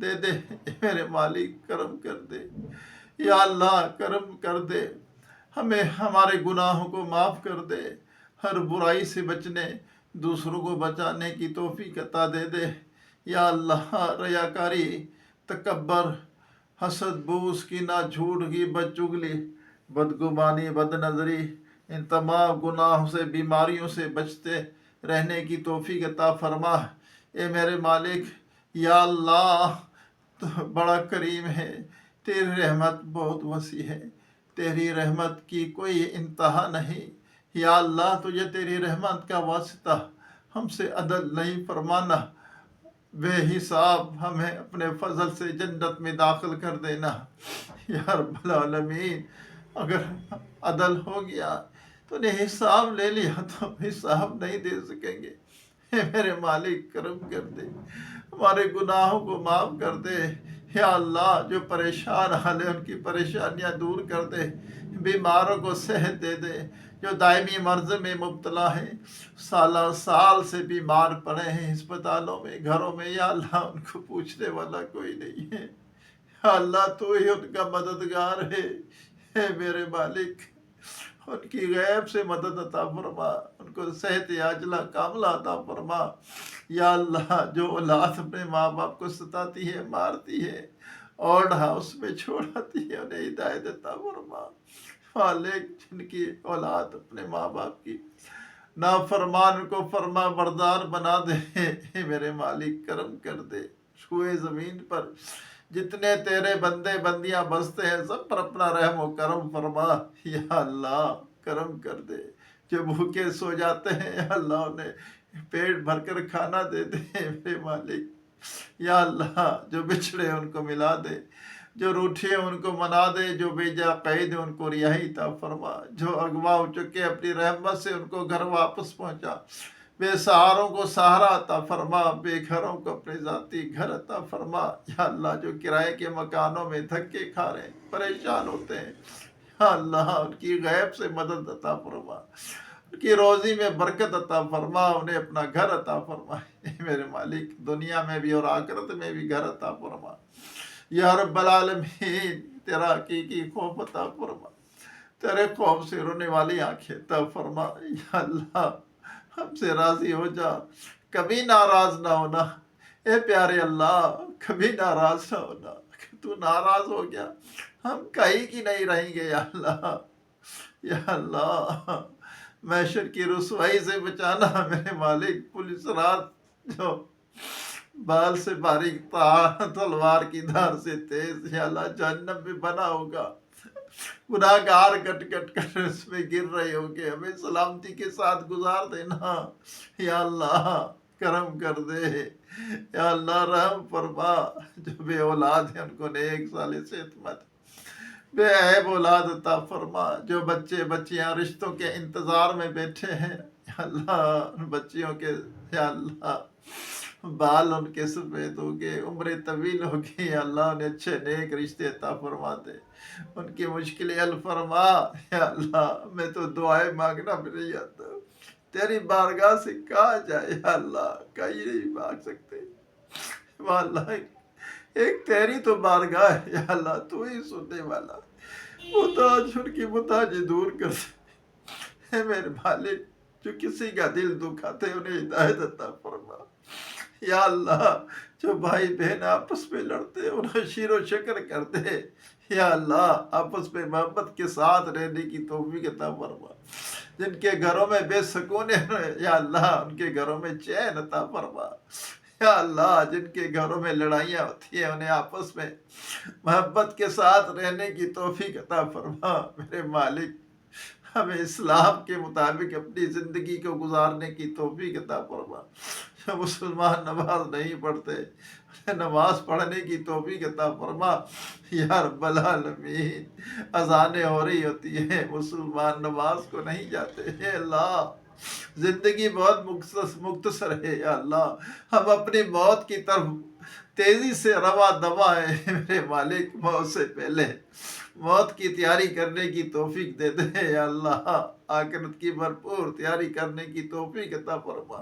دے دے، اے میرے مالک کرم کر دے، یا اللہ کرم کر دے، ہمیں ہمارے گناہوں کو معاف کر دے، ہر برائی سے بچنے، دوسروں کو بچانے کی توفیق عطا دے دے، یا اللہ ریاکاری، تکبر، حسد، بغض، کینہ، جھوٹ، غیبت، چغلی، بدگمانی، بد نظری، ان تمام گناہوں سے، بیماریوں سے بچتے رہنے کی توفیق عطا فرما، اے میرے مالک، یا اللہ تو بڑا کریم ہے، تیری رحمت بہت وسیع ہے، تیری رحمت کی کوئی انتہا نہیں، یا اللہ تجھے تیری رحمت کا واسطہ ہم سے عدل نہیں فرمانا، بے حساب ہمیں اپنے فضل سے جنت میں داخل کر دینا، یا رب العالمین، اگر عدل ہو گیا تو نے حساب لے لیا تو حساب نہیں دے سکیں گے، اے میرے مالک کرم کر دے، ہمارے گناہوں کو معاف کر دے، یا اللہ جو پریشان حال ہے ان کی پریشانیاں دور کر دے، بیماروں کو صحت دے دے، جو دائمی مرض میں مبتلا ہیں، سالہ سال سے بیمار پڑے ہیں ہسپتالوں میں، گھروں میں، یا اللہ ان کو پوچھنے والا کوئی نہیں ہے، یا اللہ تو ہی ان کا مددگار ہے، اے میرے مالک ان کی غیب سے مدد عطا فرما، ان کو صحت عاجلہ کاملہ عطا فرما، یا اللہ جو اولاد اپنے ماں باپ کو ستاتی ہے، مارتی ہے، اولڈ ہاؤس میں چھوڑاتی ہے، انہیں ہدایت عطا فرما، مالک جن کی اولاد اپنے ماں باپ کی نافرمان کو فرما بردار بنا دے، اے میرے مالک کرم کر دے، چھوئے زمین پر جتنے تیرے بندے بندیاں بستے ہیں سب پر اپنا رحم و کرم فرما، یا اللہ کرم کر دے، جو بھوکے سو جاتے ہیں یا اللہ انہیں پیٹ بھر کر کھانا دے دے، میرے مالک، یا اللہ جو بچھڑے ان کو ملا دے، جو روٹھے ان کو منا دے، جو بے جا قید ان کو رہائی عطا فرما، جو اغوا ہو چکے اپنی رحمت سے ان کو گھر واپس پہنچا، بے سہاروں کو سہارا عطا فرما، بے گھروں کو اپنے ذاتی گھر عطا فرما، یا اللہ جو کرائے کے مکانوں میں دھکے کھا رہے ہیں، پریشان ہوتے ہیں، یا اللہ ان کی غیب سے مدد عطا فرما، ان کی روزی میں برکت عطا فرما، انہیں اپنا گھر عطا فرما، اے میرے مالک دنیا میں بھی اور آخرت میں بھی گھر عطا فرما، یا رب العالمین تیرا حقیقی خوف عطا فرما، تیرے خوف سے رونے والی آنکھیں عطا فرما، یا اللہ ہم سے راضی ہو جا، کبھی ناراض نہ ہونا، اے پیارے اللہ کبھی ناراض نہ ہونا، کہ تو ناراض ہو گیا ہم کہیں کی نہیں رہیں گے، یا اللہ، یا اللہ محشر کی رسوائی سے بچانا، میرے مالک پولیس رات جو بال سے باریک تلوار کی دھار سے تیز، یا اللہ جہنم میں بنا ہوگا، گناہگار کٹ کٹ کر اس میں گر رہے ہوں گے، ہمیں سلامتی کے ساتھ گزار دینا، یا اللہ کرم کر دے، یا اللہ رحم فرما، جو بے اولاد ہیں ان کو نیک صالح صحت مند بے عیب اولاد عطا فرما، جو بچے بچیاں رشتوں کے انتظار میں بیٹھے ہیں، یا اللہ ان بچیوں کے، یا اللہ بال ان کے سفید ہوگے، عمریں طویل ہوگی، یا اللہ انہیں اچھے نیک رشتے عطا فرما دے، ان کی مشکلیں حل فرما، یا اللہ میں تو دعائیں مانگنا بھی نہیں آتا، تیری بارگاہ سے کہا جائے، یا اللہ کہیں نہیں مانگ سکتے، یا اللہ ایک تیری تو بارگاہ ہے، یا اللہ تو ہی سننے والا، محتاج ان کی محتاجی دور کر دے، اے میرے مالک جو کسی کا دل دکھاتے انہیں ہدایت عطا فرما، یا اللہ جو بھائی بہن آپس میں لڑتے انہیں شیر و شکر کر دے، یا اللہ آپس میں محبت کے ساتھ رہنے کی توفیق عطا فرما، جن کے گھروں میں بے سکون ہے یا اللہ ان کے گھروں میں چین عطا فرما، یا اللہ جن کے گھروں میں لڑائیاں ہوتی ہیں انہیں آپس میں محبت کے ساتھ رہنے کی توفیق عطا فرما، میرے مالک ہمیں اسلام کے مطابق اپنی زندگی کو گزارنے کی توفیق عطا فرما، جو مسلمان نماز نہیں پڑھتے نماز پڑھنے کی توفیق عطا فرما، یا رب العالمین اذانیں ہو رہی ہوتی ہیں مسلمان نماز کو نہیں جاتے، اے اللہ زندگی بہت مختصر ہے، یا اللہ ہم اپنی موت کی طرف تیزی سے روا دوا ہے، میرے مالک موت سے پہلے موت کی تیاری کرنے کی توفیق دے دے یا اللہ، آخرت کی بھرپور تیاری کرنے کی توفیق عطا فرما۔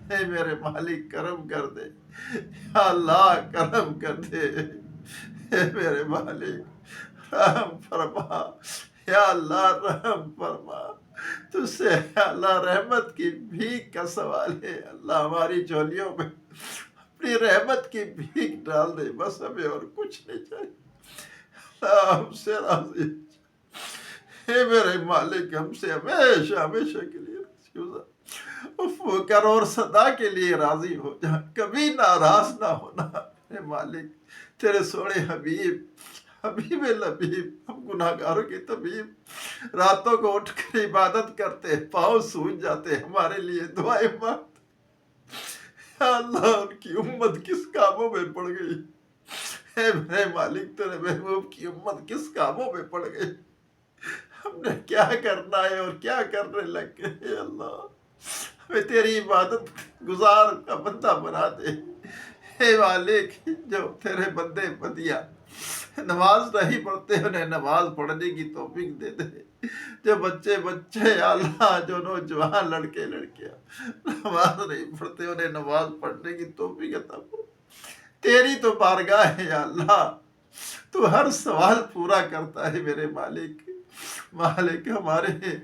اے میرے مالک کرم کر دے یا اللہ، کرم کر دے۔ اے میرے مالک رحم فرما یا اللہ، رحم فرما۔ تجھ سے یا اللہ رحمت کی بھیک کا سوال ہے، اللہ ہماری جھولیوں میں اپنی رحمت کی بھیک ڈال دے، بس ہمیں اور کچھ نہیں چاہیے۔ اللہ ہم سے راضی اے میرے مالک، ہم سے ہمیشہ ہمیشہ کے لیے راضی ہو جا، عفو کر اور سدا کے لیے راضی ہو جا، کبھی ناراض نہ ہونا۔ اے مالک تیرے سونے حبیب، حبیب لبیب، ہم گناہ گاروں کے طبیب، راتوں کو اٹھ کر عبادت کرتے، پاؤں سوج جاتے، ہمارے لیے دعائیں مانگتے۔ یا اللہ ان کی امت کس کاموں میں پڑ گئی؟ اے میرے مالک تیرے محبوب کی امت کس کاموں میں پڑ گئی؟ ہم نے کیا کرنا ہے اور کیا کرنے لگ گئے؟ اے اللہ ہمیں تیری عبادت گزار کا بندہ بنا دے۔ اے مالک جو تیرے بندے بدیا نماز نہیں پڑھتے انہیں نماز پڑھنے کی توفیق دے دے۔ جو بچے یا اللہ، جو نوجوان لڑکے لڑکیاں نماز نہیں پڑھتے انہیں نماز پڑھنے کی توفیق عطا فرما۔ تیری تو بارگاہ ہے یا اللہ، تو ہر سوال پورا کرتا ہے میرے مالک۔ مالک ہمارے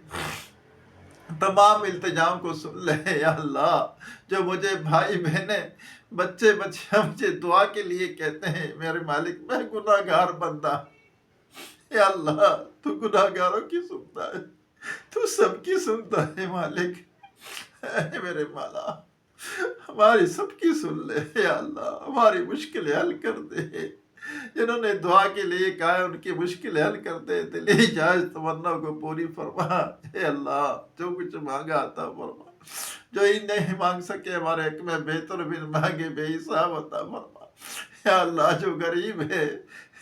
تمام التجام کو سن لے یا اللہ، جو مجھے بھائی بہنیں بچے مجھے دعا کے لیے کہتے ہیں، میرے مالک میں گناہ گار بندہ، یا اللہ تو گناہ گاروں کی سنتا ہے، تو سب کی سنتا ہے مالک۔ اے میرے مولا ہماری سب کی سن لے یا اللہ، ہماری مشکلیں حل کر دے۔ جنہوں نے دعا کے لیے کہا ہے ان کی مشکل حل کر دے، دلی جائز تمنا کو پوری فرما۔ اے اللہ جو کچھ مانگا عطا فرما، جو ہی نہیں مانگ سکے ہمارے حق میں بہتر بھی مانگے بے حساب عطا فرما۔ یا اللہ جو غریب ہے،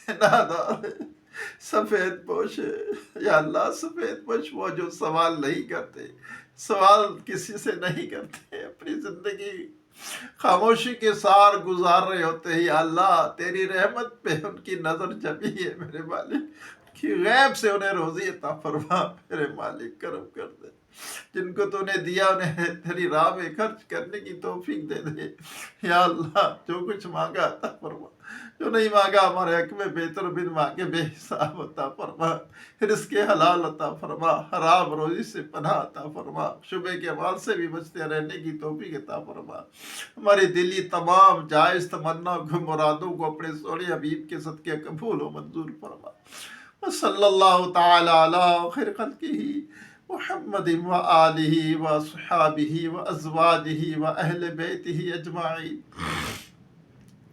نادار ہے، سفید پوش ہے، یا اللہ سفید پوش وہ جو سوال نہیں کرتے، سوال کسی سے نہیں کرتے، اپنی زندگی خاموشی کے سار گزار رہے ہوتے ہیں، یا اللہ تیری رحمت پہ ان کی نظر جمی ہے میرے مالک، کہ غیب سے انہیں روزی عطا فرما میرے مالک، کرم کر دے۔ جن کو تو نے دیا انہیں تیری راہ میں خرچ کرنے کی توفیق دے دے یا اللہ، جو کچھ مانگا عطا فرما، جو نہیں مانگا ہمارے حق میں بہتر بن مانگے بے حساب عطا فرما، رزق حلال عطا فرما، حرام روزی سے پناہ عطا فرما، شبہ کے عمال سے بھی بچتے رہنے کی توفیق عطا فرما، ہماری دلی تمام جائز تمنا کو مرادوں کو اپنے سونے حبیب کے صدقے قبول و منظور فرما۔ صلی اللہ تعالی علی خیر خلقہ محمد وآلہ وصحابہ وازواجہ واہل بیتہ اجمعین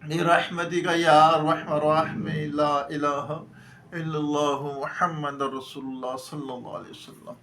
برحمتک یا ارحم الراحمین، لا الہ الا اللہ محمد رسول اللہ صلی اللہ علیہ وسلم۔